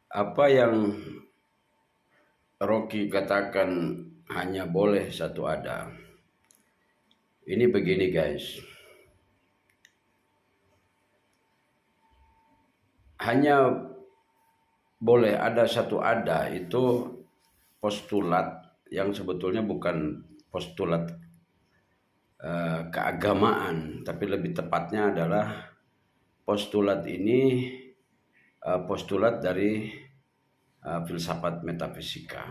Apa yang Rocky katakan hanya boleh satu ada. Ini begini guys. Hanya boleh ada satu ada itu postulat yang sebetulnya bukan postulat keagamaan, tapi lebih tepatnya adalah postulat ini postulat dari filsafat metafisika.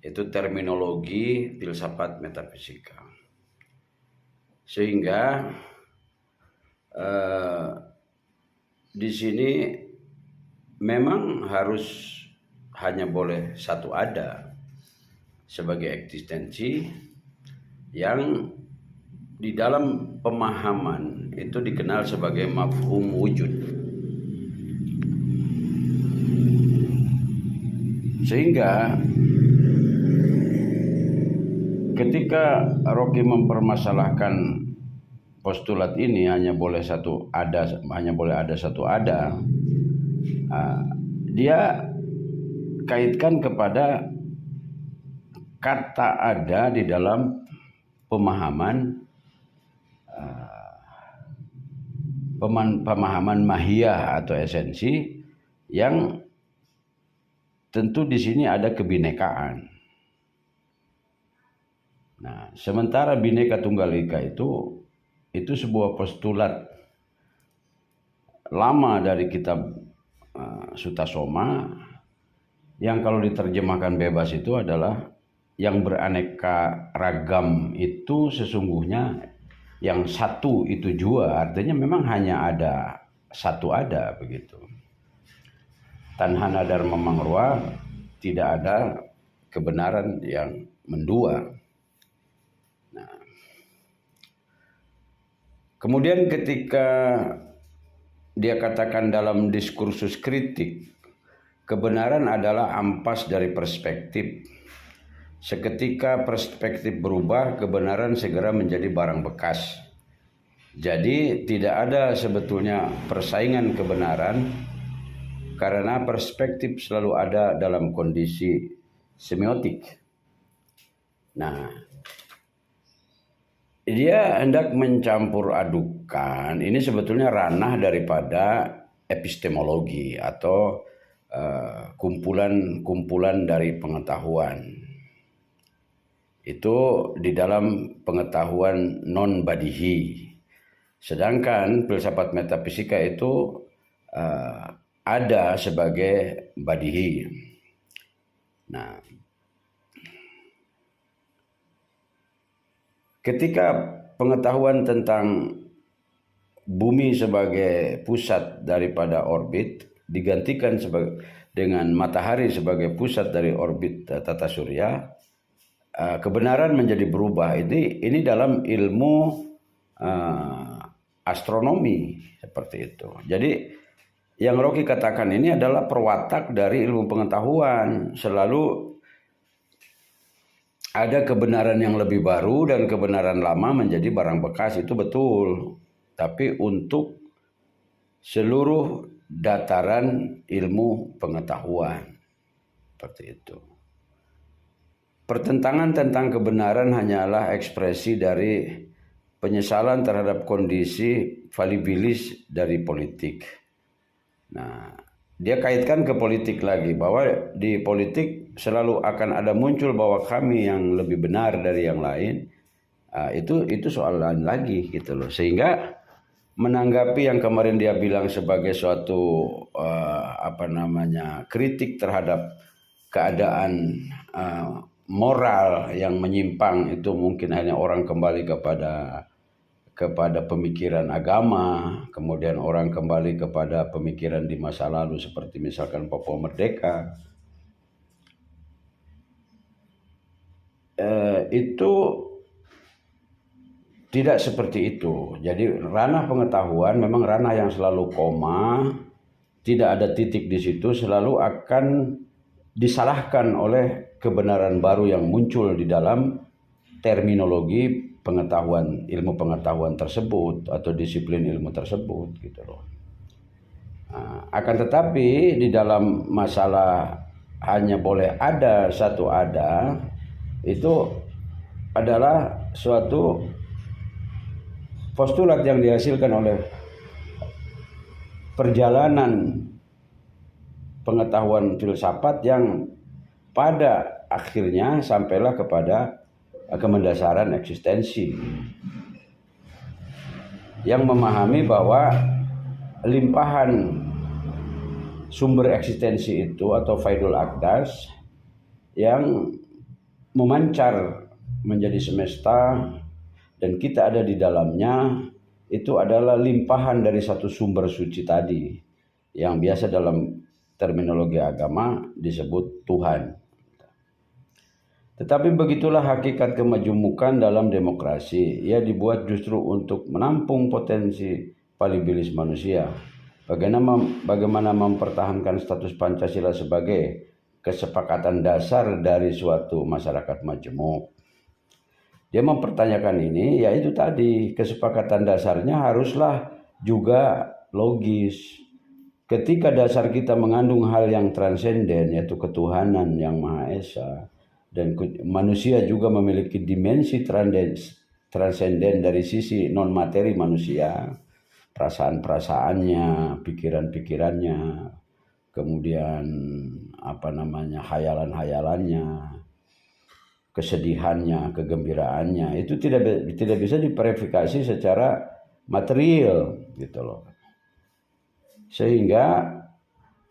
Itu terminologi filsafat metafisika. Sehingga di sini memang harus hanya boleh satu ada sebagai eksistensi yang di dalam pemahaman itu dikenal sebagai mafhum wujud. Sehingga ketika Rocky mempermasalahkan postulat ini hanya boleh ada satu ada, dia kaitkan kepada kata ada di dalam pemahaman mahiyah atau esensi yang tentu di sini ada kebinekaan. Nah, sementara Bhinneka Tunggal Ika itu sebuah postulat lama dari kitab Sutasoma yang kalau diterjemahkan bebas itu adalah yang beraneka ragam itu sesungguhnya yang satu itu jua, artinya memang hanya ada satu ada begitu. Tanhana Dharma Mangrua, tidak ada kebenaran yang mendua. Nah, kemudian ketika dia katakan dalam diskursus kritik, kebenaran adalah ampas dari perspektif. Seketika perspektif berubah, kebenaran segera menjadi barang bekas. Jadi tidak ada sebetulnya persaingan kebenaran karena perspektif selalu ada dalam kondisi semiotik. Nah, dia hendak mencampur adukan, ini sebetulnya ranah daripada epistemologi atau kumpulan dari pengetahuan. Itu di dalam pengetahuan non-badihi. Sedangkan filsafat metafisika itu ada sebagai badihi. Nah, ketika pengetahuan tentang bumi sebagai pusat daripada orbit digantikan dengan matahari sebagai pusat dari orbit tata surya, kebenaran menjadi berubah. Ini dalam ilmu astronomi seperti itu. Jadi yang Rocky katakan ini adalah perwatak dari ilmu pengetahuan. Selalu ada kebenaran yang lebih baru dan kebenaran lama menjadi barang bekas, itu betul. Tapi untuk seluruh dataran ilmu pengetahuan seperti itu. Pertentangan tentang kebenaran hanyalah ekspresi dari penyesalan terhadap kondisi falibilis dari politik. Nah, dia kaitkan ke politik lagi, bahwa di politik selalu akan ada muncul bahwa kami yang lebih benar dari yang lain. Itu soal lain lagi gitu loh. Sehingga menanggapi yang kemarin dia bilang sebagai suatu kritik terhadap keadaan moral yang menyimpang, itu mungkin hanya orang kembali kepada pemikiran agama, kemudian orang kembali kepada pemikiran di masa lalu seperti misalkan Papua Merdeka. Itu tidak seperti itu. Jadi ranah pengetahuan memang ranah yang selalu koma, tidak ada titik di situ, selalu akan disalahkan oleh kebenaran baru yang muncul di dalam terminologi pengetahuan, ilmu pengetahuan tersebut atau disiplin ilmu tersebut gitu loh. Akan tetapi di dalam masalah hanya boleh ada satu ada, itu adalah suatu postulat yang dihasilkan oleh perjalanan pengetahuan filsafat yang pada akhirnya sampailah kepada kemendasaran eksistensi yang memahami bahwa limpahan sumber eksistensi itu atau faidul aqdas yang memancar menjadi semesta dan kita ada di dalamnya, itu adalah limpahan dari satu sumber suci tadi yang biasa dalam terminologi agama disebut Tuhan. Tetapi begitulah hakikat kemajemukan dalam demokrasi. Ia dibuat justru untuk menampung potensi falibilis manusia. Bagaimana mempertahankan status Pancasila sebagai kesepakatan dasar dari suatu masyarakat majemuk. Dia mempertanyakan ini, yaitu tadi kesepakatan dasarnya haruslah juga logis. Ketika dasar kita mengandung hal yang transenden, yaitu ketuhanan yang Maha Esa, dan manusia juga memiliki dimensi transenden dari sisi non materi manusia, perasaan-perasaannya, pikiran-pikirannya, kemudian hayalan-hayalannya, kesedihannya, kegembiraannya, itu tidak bisa diverifikasi secara material gitu loh. Sehingga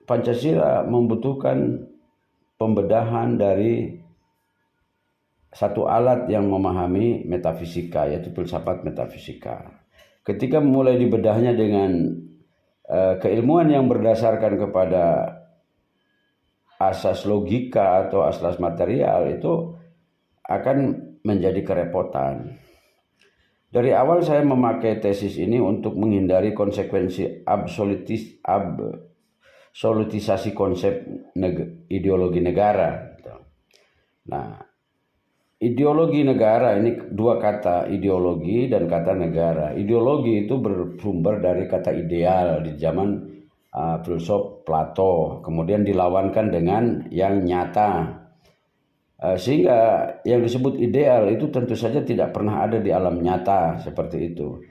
Pancasila membutuhkan pembedahan dari satu alat yang memahami metafisika, yaitu filsafat metafisika. Ketika mulai dibedahnya dengan keilmuan yang berdasarkan kepada asas logika atau asas material, itu akan menjadi kerepotan. Dari awal saya memakai tesis ini untuk menghindari konsekuensi absolutisasi konsep ideologi negara. Nah, ideologi negara ini dua kata, ideologi dan kata negara. Ideologi itu bersumber dari kata ideal di zaman filsuf Plato, kemudian dilawankan dengan yang nyata. Sehingga yang disebut ideal itu tentu saja tidak pernah ada di alam nyata seperti itu.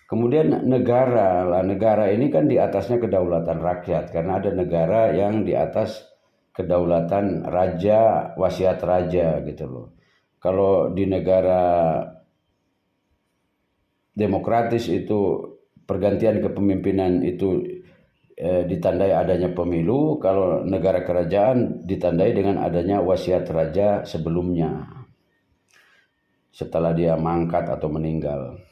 Kemudian negara ini kan di atasnya kedaulatan rakyat, karena ada negara yang di atas kedaulatan raja, wasiat raja gitu loh. Kalau di negara demokratis itu pergantian kepemimpinan itu ditandai adanya pemilu, kalau negara kerajaan ditandai dengan adanya wasiat raja sebelumnya setelah dia mangkat atau meninggal.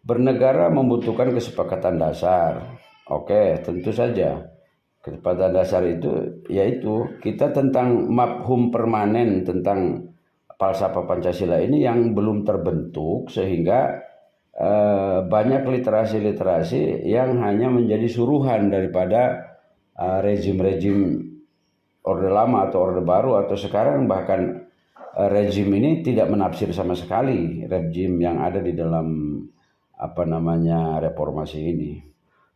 Bernegara membutuhkan kesepakatan dasar. Oke, tentu saja kesepakatan dasar itu yaitu kita tentang mafhum permanen tentang falsafah Pancasila ini yang belum terbentuk, sehingga banyak literasi-literasi yang hanya menjadi suruhan daripada rezim-rezim Orde Lama atau Orde Baru atau sekarang, bahkan rezim ini tidak menafsir sama sekali rezim yang ada di dalam reformasi ini.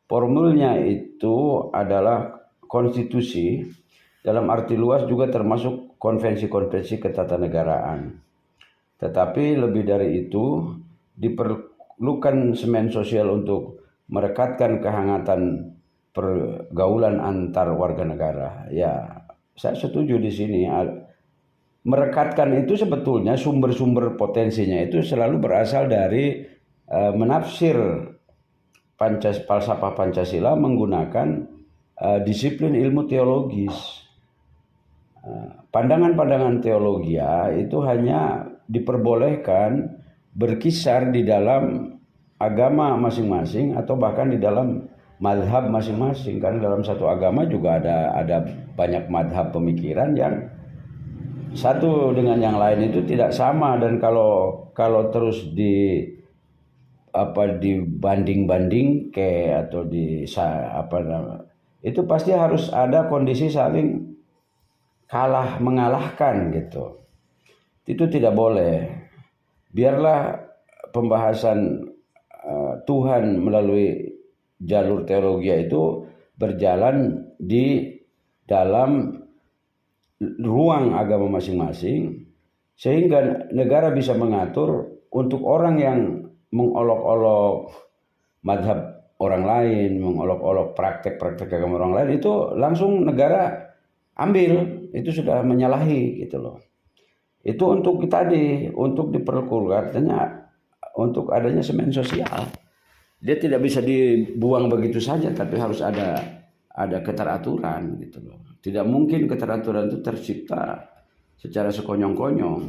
Formulnya itu adalah konstitusi, dalam arti luas juga termasuk konvensi-konvensi ketatanegaraan. Tetapi lebih dari itu diperlukan semen sosial untuk merekatkan kehangatan pergaulan antar warga negara. Ya, saya setuju di sini. Merekatkan itu sebetulnya sumber-sumber potensinya itu selalu berasal dari menafsir falsafah Pancasila menggunakan disiplin ilmu teologis. Pandangan-pandangan teologia itu hanya diperbolehkan berkisar di dalam agama masing-masing atau bahkan di dalam madhab masing-masing, karena dalam satu agama juga ada banyak madhab pemikiran yang satu dengan yang lain itu tidak sama, dan kalau terus dibanding-banding atau itu pasti harus ada kondisi saling mengalahkan gitu. Itu tidak boleh. Biarlah pembahasan Tuhan melalui jalur teologi itu berjalan di dalam ruang agama masing-masing, sehingga negara bisa mengatur untuk orang yang mengolok-olok madhab orang lain, mengolok-olok praktek-praktek agama orang lain, itu langsung negara ambil, itu sudah menyalahi gitu loh. Itu untuk tadi, untuk diperlukan katanya untuk adanya semen sosial. Dia tidak bisa dibuang begitu saja, tapi harus ada keteraturan gitu loh. Tidak mungkin keteraturan itu tercipta secara sekonyong-konyong.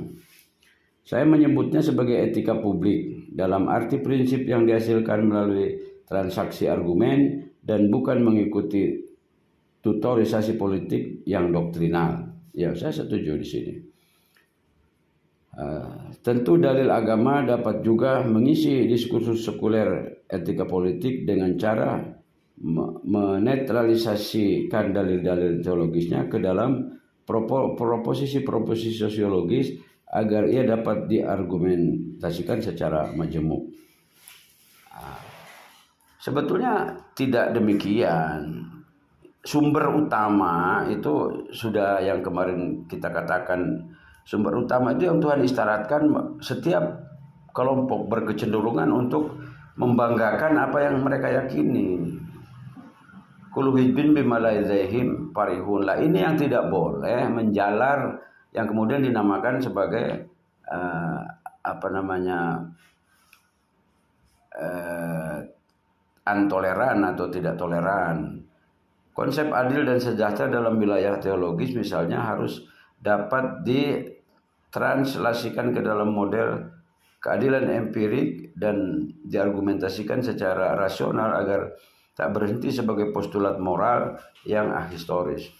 Saya menyebutnya sebagai etika publik dalam arti prinsip yang dihasilkan melalui transaksi argumen dan bukan mengikuti tutorisasi politik yang doktrinal. Ya, saya setuju di sini. Tentu dalil agama dapat juga mengisi diskursus sekuler etika politik dengan cara menetralisasikan dalil-dalil teologisnya ke dalam proposisi-proposisi sosiologis agar ia dapat diargumentasikan secara majemuk. Sebetulnya tidak demikian. Sumber utama itu sudah yang kemarin kita katakan, sumber utama itu yang Tuhan isyaratkan setiap kelompok berkecenderungan untuk membanggakan apa yang mereka yakini. Kullu hizbin bima ladaihim farihun. Lah ini yang tidak boleh menjalar, yang kemudian dinamakan sebagai antoleran atau tidak toleran. Konsep adil dan sejahtera dalam wilayah teologis misalnya harus dapat ditranslasikan ke dalam model keadilan empirik dan diargumentasikan secara rasional agar tak berhenti sebagai postulat moral yang ahistoris.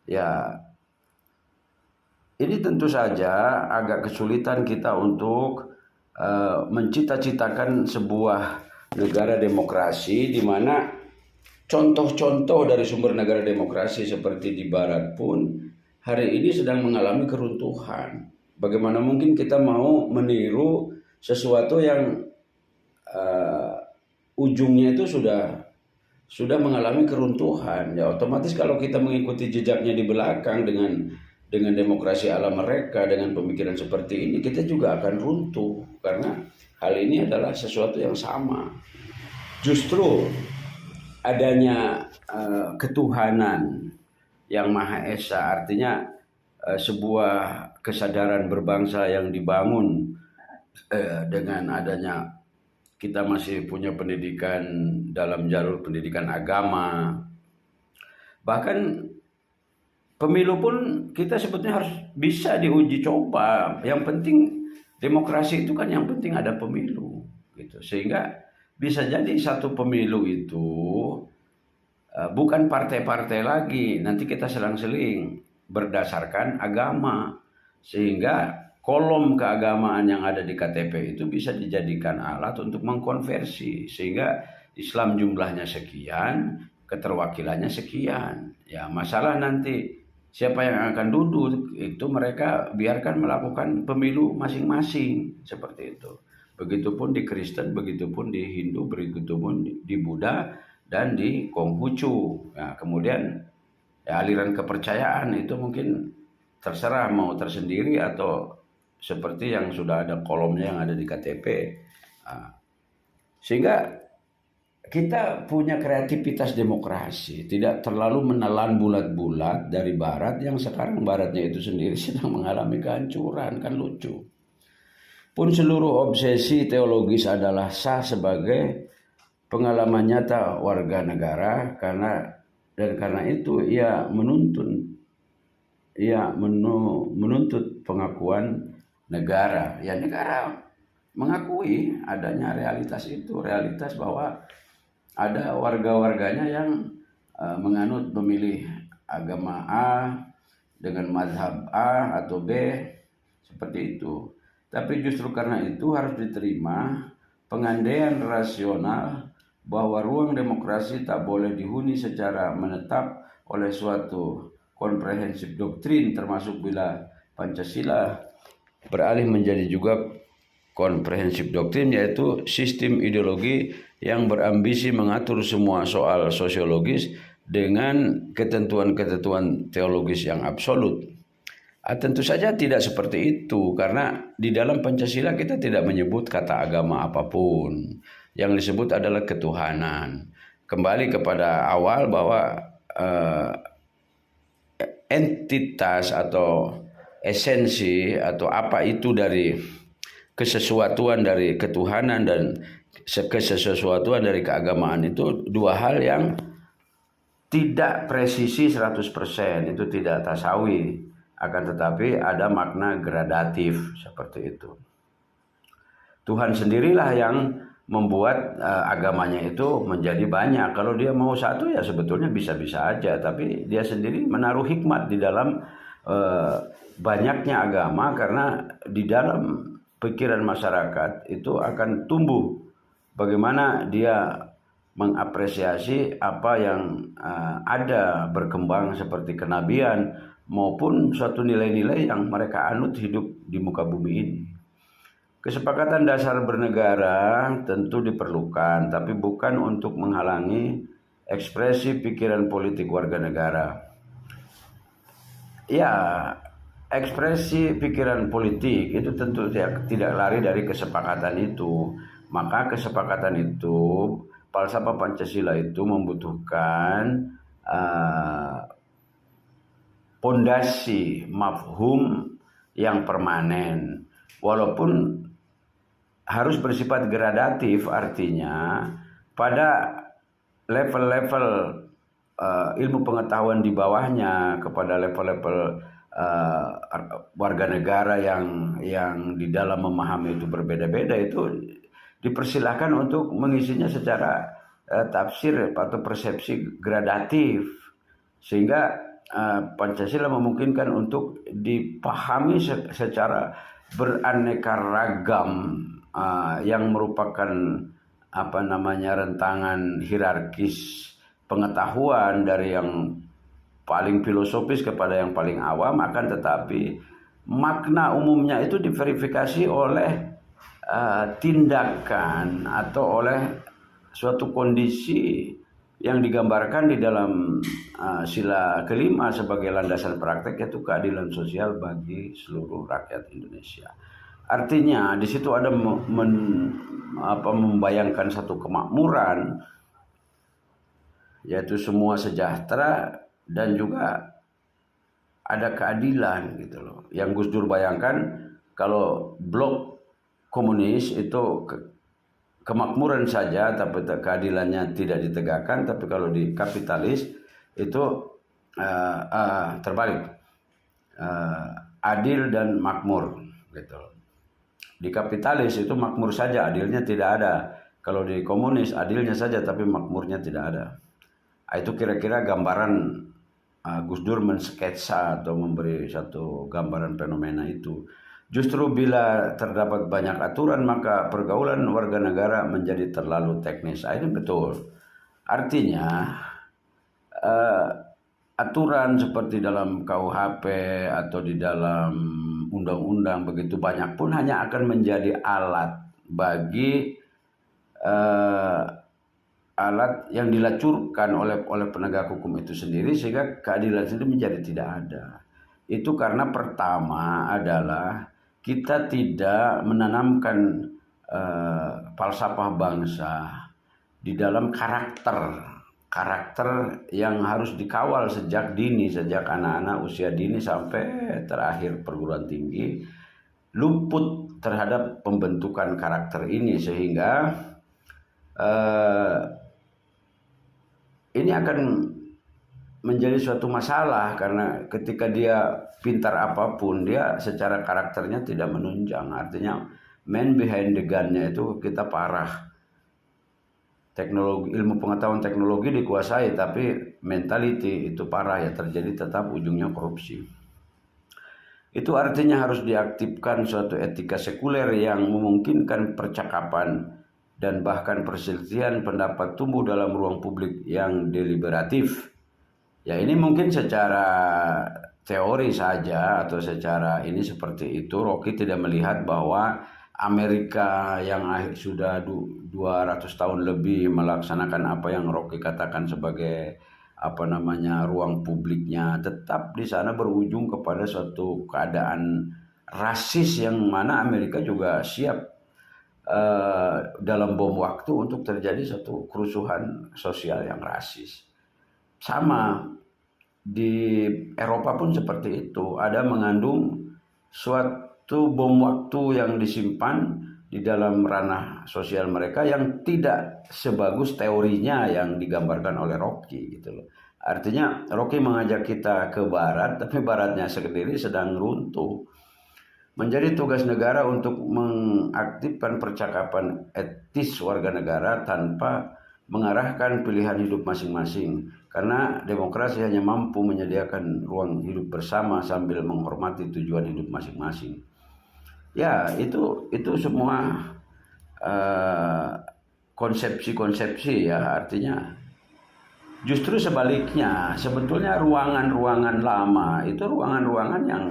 Ya, ini tentu saja agak kesulitan kita untuk mencita-citakan sebuah negara demokrasi di mana contoh-contoh dari sumber negara demokrasi seperti di Barat pun hari ini sedang mengalami keruntuhan. Bagaimana mungkin kita mau meniru sesuatu yang ujungnya itu sudah mengalami keruntuhan? Ya otomatis kalau kita mengikuti jejaknya di belakang dengan demokrasi ala mereka, dengan pemikiran seperti ini, kita juga akan runtuh karena hal ini adalah sesuatu yang sama. Justru adanya ketuhanan yang Maha Esa, artinya sebuah kesadaran berbangsa yang dibangun dengan adanya kita masih punya pendidikan dalam jalur pendidikan agama. Bahkan pemilu pun kita sebetulnya harus bisa diuji coba. Yang penting demokrasi itu kan yang penting ada pemilu gitu. Sehingga bisa jadi satu pemilu itu bukan partai-partai lagi, nanti kita selang-seling berdasarkan agama, sehingga kolom keagamaan yang ada di KTP itu bisa dijadikan alat untuk mengkonversi, sehingga Islam jumlahnya sekian, keterwakilannya sekian. Ya masalah nanti siapa yang akan duduk itu mereka biarkan melakukan pemilu masing-masing seperti itu. Begitupun di Kristen, begitupun di Hindu, begitupun di Buddha dan di Konghucu. Nah, kemudian ya, aliran kepercayaan itu mungkin terserah mau tersendiri atau seperti yang sudah ada kolomnya yang ada di KTP. Nah, sehingga kita punya kreativitas demokrasi, tidak terlalu menelan bulat-bulat dari Barat yang sekarang Baratnya itu sendiri sedang mengalami kehancuran, kan lucu. Pun seluruh obsesi teologis adalah sah sebagai pengalaman nyata warga negara karena itu ia menuntut pengakuan negara. Ya negara mengakui adanya realitas itu, realitas bahwa ada warga-warganya yang menganut memilih agama A dengan mazhab A atau B seperti itu. Tapi justru karena itu harus diterima pengandaian rasional bahwa ruang demokrasi tak boleh dihuni secara menetap oleh suatu komprehensif doktrin, termasuk bila Pancasila beralih menjadi juga komprehensif doktrin, yaitu sistem ideologi yang berambisi mengatur semua soal sosiologis dengan ketentuan-ketentuan teologis yang absolut. Tentu saja tidak seperti itu, karena di dalam Pancasila kita tidak menyebut kata agama apapun. Yang disebut adalah ketuhanan. Kembali kepada awal bahwa entitas atau esensi atau apa itu dari kesesuatuan dari ketuhanan dan kesesuatuan dari keagamaan itu dua hal yang tidak presisi 100%, itu tidak tasawi, akan tetapi ada makna gradatif seperti itu. Tuhan sendirilah yang membuat agamanya itu menjadi banyak. Kalau dia mau satu ya sebetulnya bisa-bisa aja, tapi dia sendiri menaruh hikmat di dalam banyaknya agama, karena di dalam pikiran masyarakat itu akan tumbuh bagaimana dia mengapresiasi apa yang ada berkembang seperti kenabian maupun suatu nilai-nilai yang mereka anut hidup di muka bumi ini. Kesepakatan dasar bernegara tentu diperlukan, tapi bukan untuk menghalangi ekspresi pikiran politik warga negara. Ya, ekspresi pikiran politik itu tentu tidak lari dari kesepakatan itu. Maka kesepakatan itu, falsafah Pancasila itu membutuhkan pondasi mafhum yang permanen. Walaupun harus bersifat gradatif, artinya pada level-level ilmu pengetahuan di bawahnya kepada level-level warga negara yang di dalam memahami itu berbeda-beda, itu dipersilahkan untuk mengisinya secara tafsir atau persepsi gradatif, sehingga Pancasila memungkinkan untuk dipahami secara beraneka ragam, yang merupakan rentangan hierarkis pengetahuan dari yang paling filosofis kepada yang paling awam, akan tetapi makna umumnya itu diverifikasi oleh tindakan atau oleh suatu kondisi yang digambarkan di dalam sila kelima sebagai landasan praktek, yaitu keadilan sosial bagi seluruh rakyat Indonesia. Artinya di situ ada membayangkan satu kemakmuran, yaitu semua sejahtera, dan juga ada keadilan gitu loh. Yang Gus Dur bayangkan kalau blok komunis itu kemakmuran saja tapi keadilannya tidak ditegakkan, tapi kalau di kapitalis itu terbalik, adil dan makmur gitu. Di kapitalis itu makmur saja, adilnya tidak ada. Kalau di komunis adilnya saja tapi makmurnya tidak ada. Itu kira-kira gambaran Gus Dur mensketsa atau memberi satu gambaran fenomena itu. Justru bila terdapat banyak aturan, maka pergaulan warga negara menjadi terlalu teknis. Ini betul. Artinya aturan seperti dalam KUHP atau di dalam undang-undang begitu banyak pun hanya akan menjadi alat bagi alat yang dilacurkan oleh penegak hukum itu sendiri, sehingga keadilan sendiri menjadi tidak ada. Itu karena pertama adalah kita tidak menanamkan falsafah bangsa di dalam karakter yang harus dikawal sejak dini, sejak anak-anak usia dini sampai terakhir perguruan tinggi, luput terhadap pembentukan karakter ini, sehingga ini akan menjadi suatu masalah, karena ketika dia pintar apapun, dia secara karakternya tidak menunjang. Artinya man behind the gun-nya itu kita parah. Teknologi, ilmu pengetahuan teknologi dikuasai, tapi mentality itu parah, ya terjadi tetap ujungnya korupsi. Itu artinya harus diaktifkan suatu etika sekuler yang memungkinkan percakapan dan bahkan perselisihan pendapat tumbuh dalam ruang publik yang deliberatif. Ya ini mungkin secara teori saja atau secara ini seperti itu. Rocky tidak melihat bahwa Amerika yang sudah 200 tahun lebih melaksanakan apa yang Rocky katakan sebagai ruang publiknya, tetap di sana berujung kepada suatu keadaan rasis yang mana Amerika juga siap dalam bom waktu untuk terjadi satu kerusuhan sosial yang rasis. Sama di Eropa pun seperti itu, ada mengandung suatu bom waktu yang disimpan di dalam ranah sosial mereka yang tidak sebagus teorinya yang digambarkan oleh Rocky gitu loh. Artinya Rocky mengajak kita ke barat, tapi baratnya sendiri sedang runtuh. Menjadi tugas negara untuk mengaktifkan percakapan etis warga negara tanpa mengarahkan pilihan hidup masing-masing. Karena demokrasi hanya mampu menyediakan ruang hidup bersama sambil menghormati tujuan hidup masing-masing. Ya, itu semua konsepsi-konsepsi ya, artinya justru sebaliknya, sebetulnya ruangan-ruangan lama itu ruangan-ruangan yang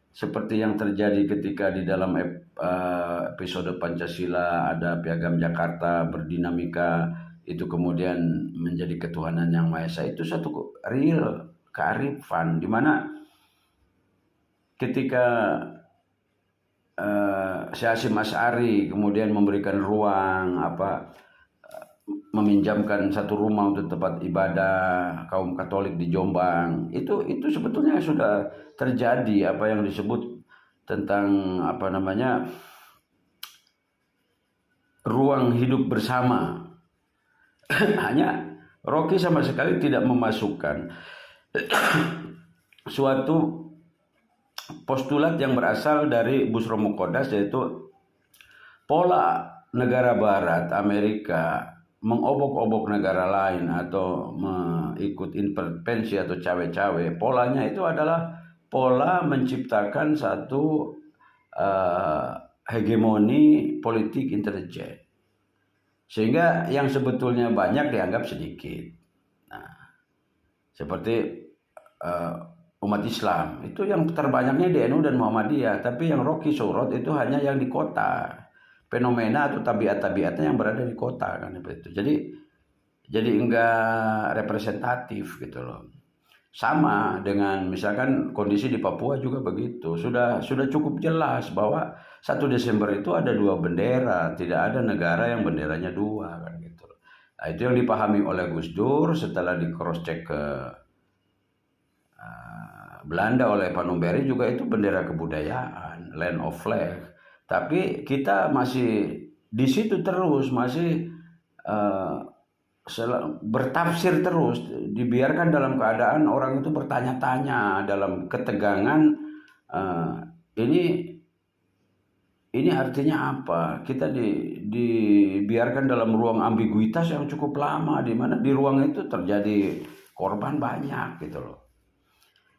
seperti yang terjadi ketika di dalam episode Pancasila ada Piagam Jakarta berdinamika, itu kemudian menjadi ketuhanan yang Maha Esa, itu satu real kearifan di mana ketika Syekh Hasyim Asy'ari kemudian memberikan ruang meminjamkan satu rumah untuk tempat ibadah kaum Katolik di Jombang, itu sebetulnya sudah terjadi apa yang disebut tentang ruang hidup bersama. Hanya Rocky sama sekali tidak memasukkan suatu postulat yang berasal dari Bushra Muqaddas, yaitu pola negara barat Amerika mengobok-obok negara lain atau mengikut intervensi atau cawe-cawe. Polanya itu adalah pola menciptakan satu hegemoni politik intelijen, sehingga yang sebetulnya banyak dianggap sedikit. Nah, seperti umat Islam itu yang terbanyaknya di NU dan Muhammadiyah, tapi yang Rocky sorot itu hanya yang di kota, fenomena atau tabiat-tabiatnya yang berada di kota kan itu. Jadi enggak representatif gitu loh. Sama dengan misalkan kondisi di Papua juga begitu. Sudah cukup jelas bahwa 1 Desember itu ada 2 bendera, tidak ada negara yang benderanya 2 kan gitu. Nah, itu yang dipahami oleh Gus Dur setelah di cross check ke Belanda oleh Panumberi, juga itu bendera kebudayaan, land of flag. Tapi kita masih di situ terus, masih bertafsir terus, dibiarkan dalam keadaan orang itu bertanya-tanya dalam ketegangan. Ini artinya apa? Kita dibiarkan dalam ruang ambiguitas yang cukup lama, di mana di ruang itu terjadi korban banyak gitu loh.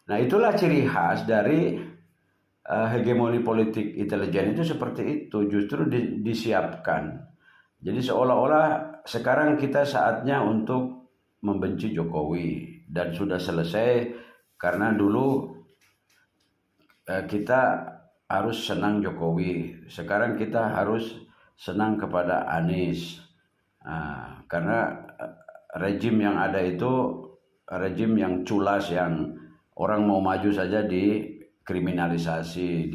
Nah, itulah ciri khas dari hegemoni politik intelijen itu seperti itu, justru disiapkan. Jadi seolah-olah sekarang kita saatnya untuk membenci Jokowi dan sudah selesai, karena dulu kita harus senang Jokowi, sekarang kita harus senang kepada Anies. Karena rejim yang ada itu rejim yang culas, yang orang mau maju saja dikriminalisasi,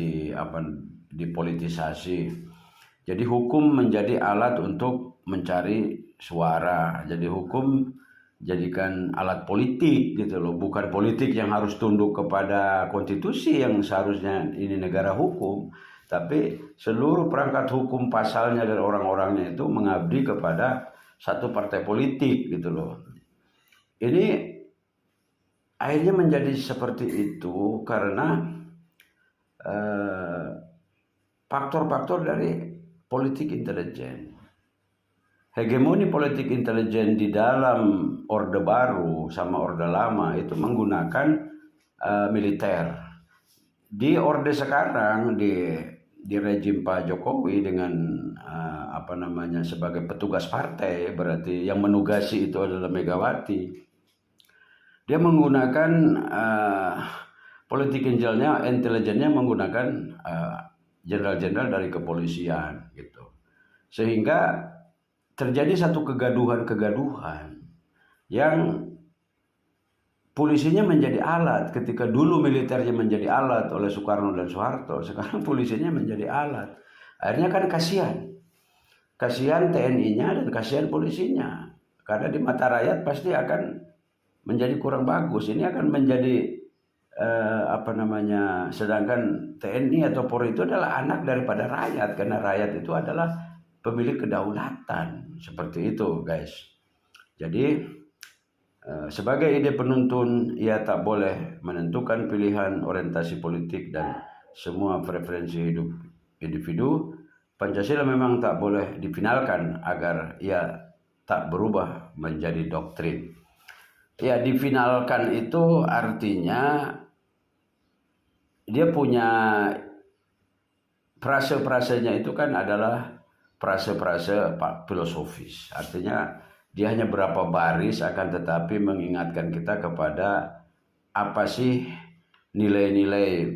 dipolitisasi. Jadi hukum menjadi alat untuk mencari suara. Jadi hukum jadikan alat politik gitu loh, bukan politik yang harus tunduk kepada konstitusi yang seharusnya ini negara hukum, tapi seluruh perangkat hukum pasalnya dan orang-orangnya itu mengabdi kepada satu partai politik gitu loh. Ini akhirnya menjadi seperti itu karena faktor-faktor dari politik intelijen. Hegemoni politik intelijen di dalam Orde Baru sama Orde Lama itu menggunakan militer. Di Orde sekarang, di rejim Pak Jokowi dengan sebagai petugas partai, berarti yang menugasi itu adalah Megawati. Dia menggunakan politik intelijennya menggunakan jenderal-jenderal dari kepolisian gitu. Sehingga terjadi satu kegaduhan-kegaduhan yang polisinya menjadi alat. Ketika dulu militernya menjadi alat oleh Soekarno dan Soeharto, sekarang polisinya menjadi alat. Akhirnya kan kasihan TNI-nya dan kasihan polisinya, karena di mata rakyat pasti akan menjadi kurang bagus. Ini akan menjadi sedangkan TNI atau Polri itu adalah anak daripada rakyat, karena rakyat itu adalah pemilik kedaulatan. Seperti itu guys. Jadi sebagai ide penuntun, ia tak boleh menentukan pilihan orientasi politik dan semua preferensi hidup individu. Pancasila memang tak boleh difinalkan agar ia tak berubah menjadi doktrin. Ya, difinalkan itu artinya dia punya frase-frasenya itu kan adalah frase-frase filosofis. Artinya dia hanya berapa baris, akan tetapi mengingatkan kita kepada apa sih nilai-nilai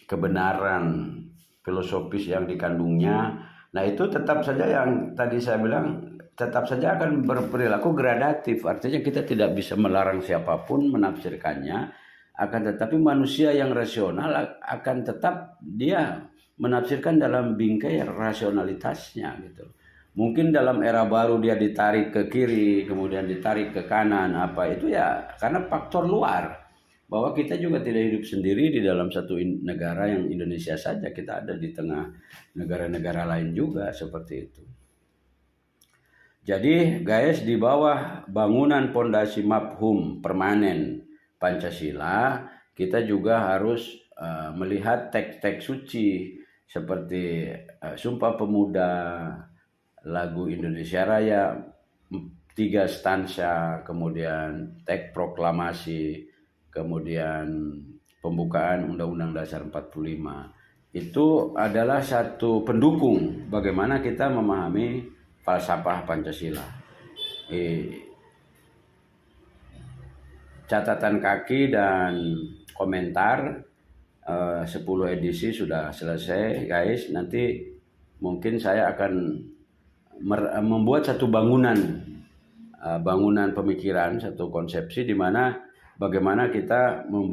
kebenaran filosofis yang dikandungnya. Nah, itu tetap saja yang tadi saya bilang, tetap saja akan berperilaku gradatif. Artinya kita tidak bisa melarang siapapun menafsirkannya, akan tetapi manusia yang rasional akan tetap dia menafsirkan dalam bingkai rasionalitasnya gitu. Mungkin dalam era baru dia ditarik ke kiri, kemudian ditarik ke kanan, apa itu ya karena faktor luar. Bahwa kita juga tidak hidup sendiri di dalam satu negara yang Indonesia saja, kita ada di tengah negara-negara lain juga seperti itu. Jadi guys, di bawah bangunan pondasi mafhum permanen Pancasila, kita juga harus melihat teks-teks suci seperti Sumpah Pemuda, lagu Indonesia Raya, 3 stansa, kemudian teks proklamasi, kemudian pembukaan Undang-Undang Dasar 45. Itu adalah satu pendukung bagaimana kita memahami falsafah Pancasila. Catatan kaki dan komentar 10 edisi sudah selesai guys. Nanti mungkin saya akan membuat satu bangunan pemikiran, satu konsepsi di mana bagaimana kita membuat